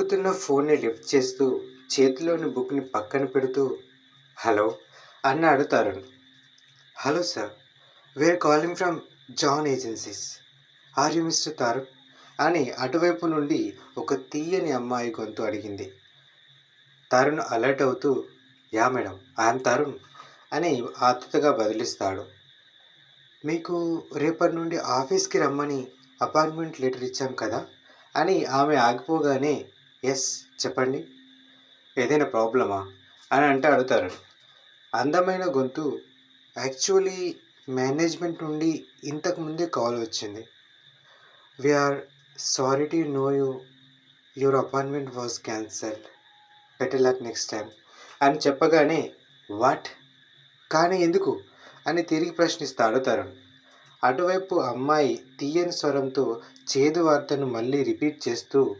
మోగుతున్న ఫోన్ని లిఫ్ట్ చేస్తూ, చేతిలోని బుక్‌ని పక్కన పెడుతూ, "హలో" అన్నాడు Tarun. "Hello sir. We're calling from John agencies. Are you mister Tarun?" అని అటువైపు నుండి ఒక తీయని అమ్మాయి గొంతు అడిగింది. తరుణ్ అలర్ట్ అవుతూ, "యా మేడం, ఐయామ్ తరుణ్" అని ఆతృతగా బదులిస్తాడు. "మీకు రేపటి నుండి ఆఫీస్‌కి రమ్మని అపాయింట్మెంట్ లెటర్ ఇచ్చాం కదా" అని ఆమె ఆగిపోగానే, "యెస్, చెప్పండి. ఏదైనా ప్రాబ్లమా?" అని అంటాడు తరుణ్. అందమైన గొంతు, "యాక్చువల్లీ మేనేజ్మెంట్ నుండి ఇంతకు ముందే కాల్ వచ్చింది. We are sorry to know your appointment was cancelled. Better luck next time" అని చెప్పగానే, "వాట్? కానీ ఎందుకు?" అని తిరిగి ప్రశ్నిస్తాడు తరుణ్. అటువైపు అమ్మాయి తీయని స్వరంతో చేదు వార్తను మళ్ళీ రిపీట్ చేస్తూ,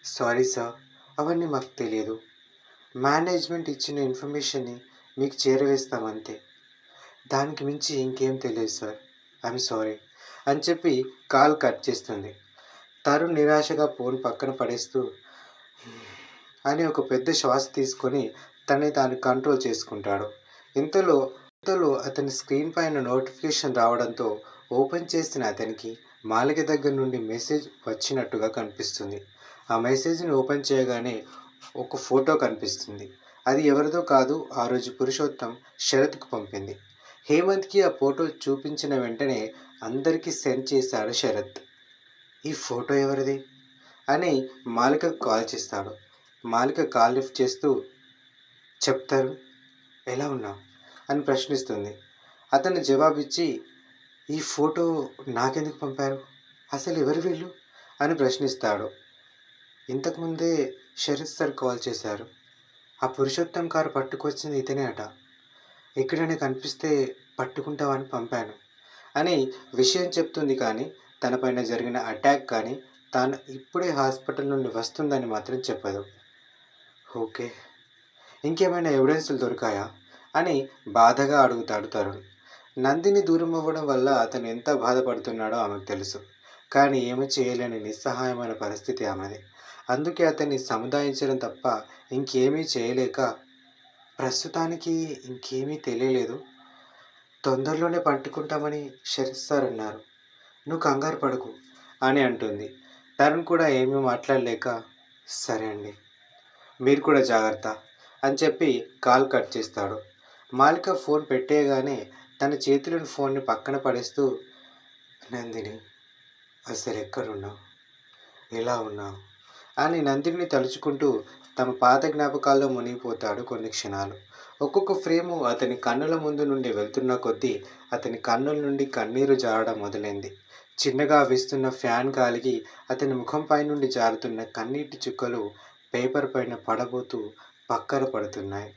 "సారీ సార్, అవన్నీ మాకు తెలియదు. మేనేజ్మెంట్ ఇచ్చిన ఇన్ఫర్మేషన్ని మీకు చేరవేస్తాం అంతే. దానికి మించి ఇంకేం తెలియదు సార్. ఐయామ్ సారీ" అని చెప్పి కాల్ కట్ చేస్తుంది. తరుణ్ నిరాశగా ఫోన్ పక్కన పడేస్తూ అని ఒక పెద్ద శ్వాస తీసుకొని తనని తాను కంట్రోల్ చేసుకుంటాడు. ఇంతలో అతని స్క్రీన్ పైన నోటిఫికేషన్ రావడంతో ఓపెన్ చేసిన అతనికి మాలిక దగ్గర నుండి మెసేజ్ వచ్చినట్టుగా కనిపిస్తుంది. ఆ మెసేజ్ని ఓపెన్ చేయగానే ఒక ఫోటో కనిపిస్తుంది. అది ఎవరిదో కాదు, ఆ రోజు పురుషోత్తం శరత్కు పంపింది. హేమంత్కి ఆ ఫోటో చూపించిన వెంటనే అందరికీ సెండ్ చేశాడు శరత్. "ఈ ఫోటో ఎవరిది?" అని మాలికకు కాల్ చేస్తాడు. మాలిక కాల్ లిఫ్ట్ చేస్తూ, "చెప్తారు, ఎలా ఉన్నావు?" అని ప్రశ్నిస్తుంది. అతను జవాబిచ్చి, "ఈ ఫోటో నాకెందుకు పంపారు? అసలు ఎవరు వీళ్ళు?" అని ప్రశ్నిస్తాడు. "ఇంతకుముందే శరత్ సార్ కాల్ చేశారు. ఆ పురుషోత్తం కారు పట్టుకొచ్చింది ఇతనే అట. ఎక్కడైనా కనిపిస్తే పట్టుకుంటామని పంపాను" అని విషయం చెప్తుంది. కానీ తనపైన జరిగిన అటాక్ కానీ తాను ఇప్పుడే హాస్పిటల్ నుండి వస్తుందని మాత్రం చెప్పదు. "ఓకే, ఇంకేమైనా ఎవిడెన్సులు దొరికాయా?" అని బాధగా అడుగుతాడు తరుణ్. నందిని దూరం అవ్వడం వల్ల అతను ఎంత బాధపడుతున్నాడో ఆమెకు తెలుసు. కానీ ఏమీ చేయలేని నిస్సహాయమైన పరిస్థితి ఆమెది. అందుకే అతన్ని సముదాయించడం తప్ప ఇంకేమీ చేయలేక, "ప్రస్తుతానికి ఇంకేమీ తెలియలేదు. తొందరలోనే పట్టుకుంటామని శరత్ సార్ అన్నారు. నువ్వు కంగారు పడకు" అని అంటుంది. తరుణ్ కూడా ఏమీ మాట్లాడలేక, "సరే అండి, మీరు కూడా జాగ్రత్త" అని చెప్పి కాల్ కట్ చేస్తాడు. మాలిక ఫోన్ పెట్టేయగానే తన చేతిలోని ఫోన్ని పక్కన పడేస్తూ, "నందిని, అసలు ఎక్కడున్నావు? ఎలా ఉన్నావు?" అని నందినిని తలుచుకుంటూ తమ పాత జ్ఞాపకాల్లో మునిగిపోతాడు కొన్ని క్షణాలు. ఒక్కొక్క ఫ్రేము అతని కన్నుల ముందు నుండి వెళ్తున్న కొద్దీ అతని కన్నుల నుండి కన్నీరు జారడం మొదలైంది. చిన్నగా వీస్తున్న ఫ్యాన్ గాలికి అతని ముఖంపై నుండి జారుతున్న కన్నీటి చుక్కలు పేపర్ పైన పడబోతూ పక్కన పడుతున్నాయి.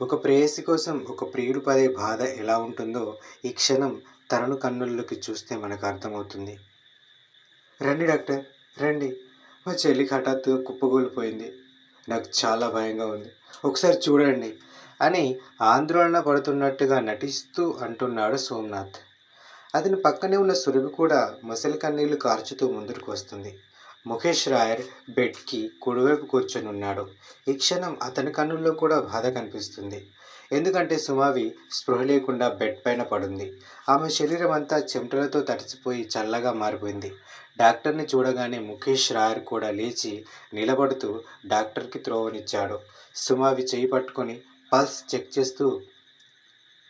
ఒక ప్రేయసి కోసం ఒక ప్రియుడు పడే బాధ ఎలా ఉంటుందో ఈ క్షణం తరుణ్ కన్నుల్లోకి చూస్తే మనకు అర్థమవుతుంది. "రండి డాక్టర్, రండి. మా చెల్లికి హఠాత్తుగా కుప్పకూలిపోయింది. నాకు చాలా భయంగా ఉంది. ఒకసారి చూడండి" అని ఆందోళన పడుతున్నట్టుగా నటిస్తూ అంటున్నాడు సోమనాథ్. అతని పక్కనే ఉన్న సురభి కూడా మొసలి కన్నీళ్లు కార్చుతూ ముందుకు వస్తుంది. ముఖేష్ రాయర్ బెడ్కి కుడివైపు కూర్చొని ఉన్నాడు. ఈ క్షణం అతని కన్నుల్లో కూడా బాధ కనిపిస్తుంది. ఎందుకంటే సుమావి స్పృహ లేకుండా బెడ్ పైన పడుంది. ఆమె శరీరం అంతా చెమటలతో తడిసిపోయి చల్లగా మారిపోయింది. డాక్టర్ని చూడగానే ముఖేష్ రాయర్ కూడా లేచి నిలబడుతూ డాక్టర్కి త్రోవనిచ్చాడు. సుమావి చేయి పట్టుకొని పల్స్ చెక్ చేస్తూ,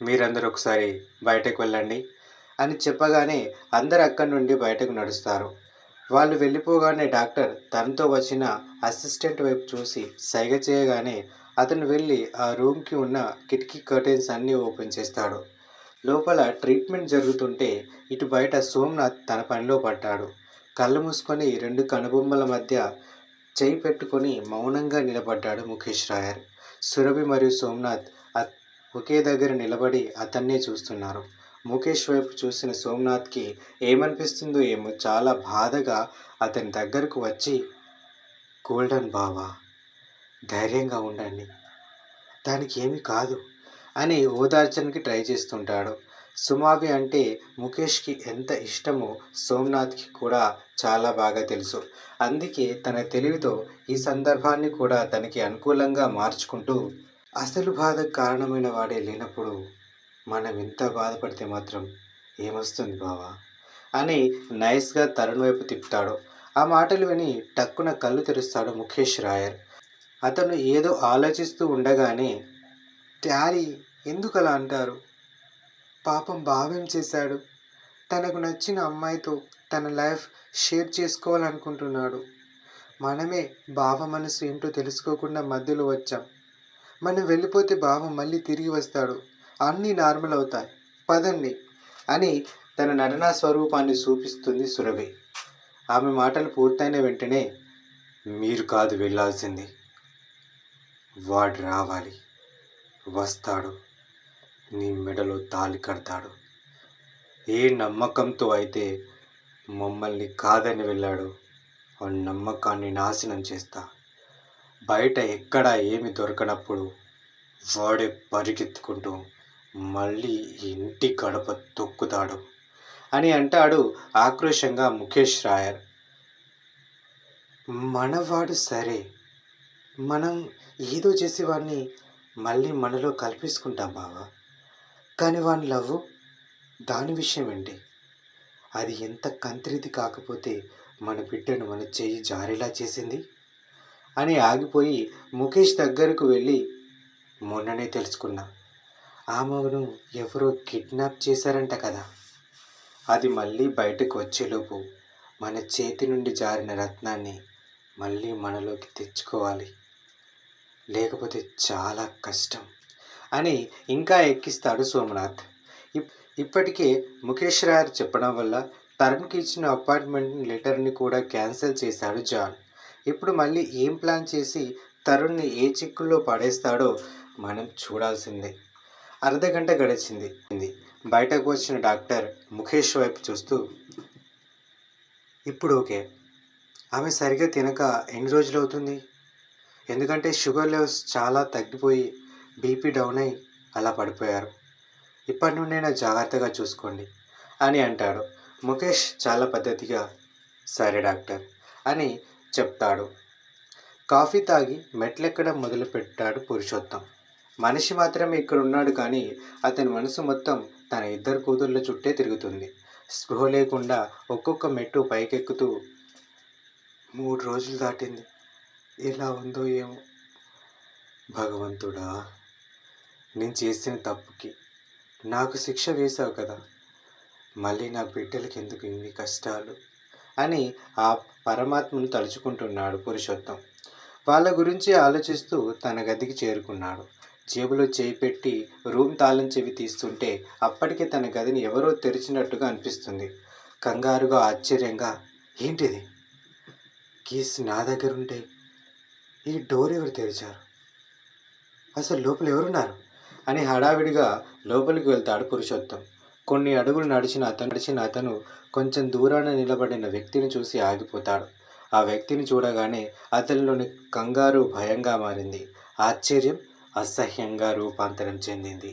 "మీరందరూ ఒకసారి బయటకు వెళ్ళండి" అని చెప్పగానే అందరు అక్కడి నుండి బయటకు నడుస్తారు. వాళ్ళు వెళ్ళిపోగానే డాక్టర్ తనతో వచ్చిన అసిస్టెంట్ వైపు చూసి సైగ చేయగానే అతను వెళ్ళి ఆ రూమ్కి ఉన్న కిటికీ కర్టెన్స్ అన్నీ ఓపెన్ చేస్తాడు. లోపల ట్రీట్మెంట్ జరుగుతుంటే ఇటు బయట సోమనాథ్ తన పనిలో పడ్డాడు. కళ్ళు మూసుకొని రెండు కనుబొమ్మల మధ్య చేయి పెట్టుకొని మౌనంగా నిలబడ్డాడు ముఖేష్ రాయర్. సురభి మరియు సోమనాథ్ ఒకే దగ్గర నిలబడి అతన్నే చూస్తున్నారు. ముఖేష్ వైపు చూసిన సోమనాథ్కి ఏమనిపిస్తుందో ఏమో చాలా బాధగా అతని దగ్గరకు వచ్చి, "కూల్ బావా, ధైర్యంగా ఉండండి. దానికి ఏమీ కాదు" అని ఓదార్చడానికి ట్రై చేస్తుంటాడు. సుమావి అంటే ముఖేష్కి ఎంత ఇష్టమో సోమనాథ్కి కూడా చాలా బాగా తెలుసు. అందుకే తన తెలివితో ఈ సందర్భాన్ని కూడా తనకి అనుకూలంగా మార్చుకుంటూ, అసలు బాధకు కారణమైన వాడే లేనప్పుడు మనం ఇంత బాధపడితే మాత్రం ఏమొస్తుంది బావా అని నైస్గా తరుణ్ వైపు తిప్పుతాడు. ఆ మాటలు విని టక్కున కళ్ళు తెరుస్తాడు ముఖేష్ రాయర్. అతను ఏదో ఆలోచిస్తూ ఉండగానే, డాడీ ఎందుకు అలా అంటారు? పాపం బావేం చేశాడు? తనకు నచ్చిన అమ్మాయితో తన లైఫ్ షేర్ చేసుకోవాలనుకుంటున్నాడు. మనమే బావ మనసు ఏంటో తెలుసుకోకుండా మధ్యలో వచ్చాం. మనం వెళ్ళిపోతే బావ మళ్ళీ తిరిగి వస్తాడు, అన్నీ నార్మల్ అవుతాయి, పదండి అని తన నటనా స్వరూపాన్ని చూపిస్తుంది సురభి. ఆమె మాటలు పూర్తయిన వెంటనే, మీరు కాదు వెళ్ళాల్సింది, వాడు రావాలి, వస్తాడు, నీ మెడలో తాళి కడతాడు. ఏ నమ్మకంతో అయితే మమ్మల్ని కాదని వెళ్ళాడో ఆ నమ్మకాన్ని నాశనం చేస్తా. బయట ఎక్కడా ఏమి దొరకనప్పుడు వాడే పరిగెత్తుకుంటూ మళ్ళీ ఇంటి గడప తొక్కుతాడు అని అంటాడు ఆక్రోశంగా ముఖేష్ రాయర్. మనవాడు సరే, మనం ఏదో చేసి వాడిని మళ్ళీ మనలో కల్పించుకుంటాం బావా. కానీ వాని లవ్, దాని విషయం ఏంటి? అది ఎంత కంత్రిది కాకపోతే మన బిడ్డను మన చెయ్యి జారేలా చేసింది అని ఆగిపోయి ముఖేష్ దగ్గరకు వెళ్ళి, మొన్ననే తెలుసుకున్నా, ఆమెను ఎవరో కిడ్నాప్ చేశారంట కదా. అది మళ్ళీ బయటకు వచ్చేలోపు మన చేతి నుండి జారిన రత్నాన్ని మళ్ళీ మనలోకి తెచ్చుకోవాలి, లేకపోతే చాలా కష్టం అని ఇంకా ఎక్కిస్తాడు సోమనాథ్. ఇప్పటికే ముఖేష్ రాయర్ చెప్పడం వల్ల తరుణ్కి ఇచ్చిన అపాయింట్మెంట్ లెటర్ని కూడా క్యాన్సిల్ చేశాడు జాన్. ఇప్పుడు మళ్ళీ ఏం ప్లాన్ చేసి తరుణ్ని ఏ చిక్కుల్లో పడేస్తాడో మనం చూడాల్సిందే. అర్ధగంట గడిచింది. బయటకు వచ్చిన డాక్టర్ ముఖేష్ వైపు చూస్తూ, ఇప్పుడు ఓకే, ఆమె సరిగ్గా తినక ఎన్ని రోజులు అవుతుంది? ఎందుకంటే షుగర్ లెవెల్స్ చాలా తగ్గిపోయి బీపీ డౌన్ అయి అలా పడిపోయారు. ఇప్పటి నుండైనా జాగ్రత్తగా చూసుకోండి అని అంటాడు. ముఖేష్ చాలా పద్ధతిగా సరే డాక్టర్ అని చెప్తాడు. కాఫీ తాగి మెట్లెక్కడం మొదలుపెట్టాడు పురుషోత్తం. మనిషి మాత్రమే ఇక్కడ ఉన్నాడు, కానీ అతని మనసు మొత్తం తన ఇద్దరు కూతుర్ల చుట్టే తిరుగుతుంది. స్పృహ లేకుండా ఒక్కొక్క మెట్టు పైకెక్కుతూ, 3 రోజులు దాటింది, ఎలా ఉందో ఏమో. భగవంతుడా, నేను చేసిన తప్పుకి నాకు శిక్ష వేశావు కదా, మళ్ళీ నా బిడ్డలకి ఎందుకు ఇన్ని కష్టాలు అని ఆ పరమాత్మను తలుచుకుంటున్నాడు పురుషోత్తం. వాళ్ళ గురించి ఆలోచిస్తూ తన గదికి చేరుకున్నాడు. జేబులో చేయి పెట్టి రూమ్ తాళం చెవి తీస్తుంటే అప్పటికే తన గదిని ఎవరో తెరిచినట్టుగా అనిపిస్తుంది. కంగారుగా, ఆశ్చర్యంగా, ఏంటిది? కీస్ నా దగ్గర ఉంటే ఈ డోర్ ఎవరు తెరిచారు? అసలు లోపల ఎవరున్నారు అని హడావిడిగా లోపలికి వెళ్తాడు పురుషోత్తం. కొన్ని అడుగులు నడిచిన అతను కొంచెం దూరాన నిలబడిన వ్యక్తిని చూసి ఆగిపోతాడు. ఆ వ్యక్తిని చూడగానే అతనిలోని కంగారు భయంగా మారింది. ఆశ్చర్యం అసహ్యంగా రూపాంతరం చెందింది.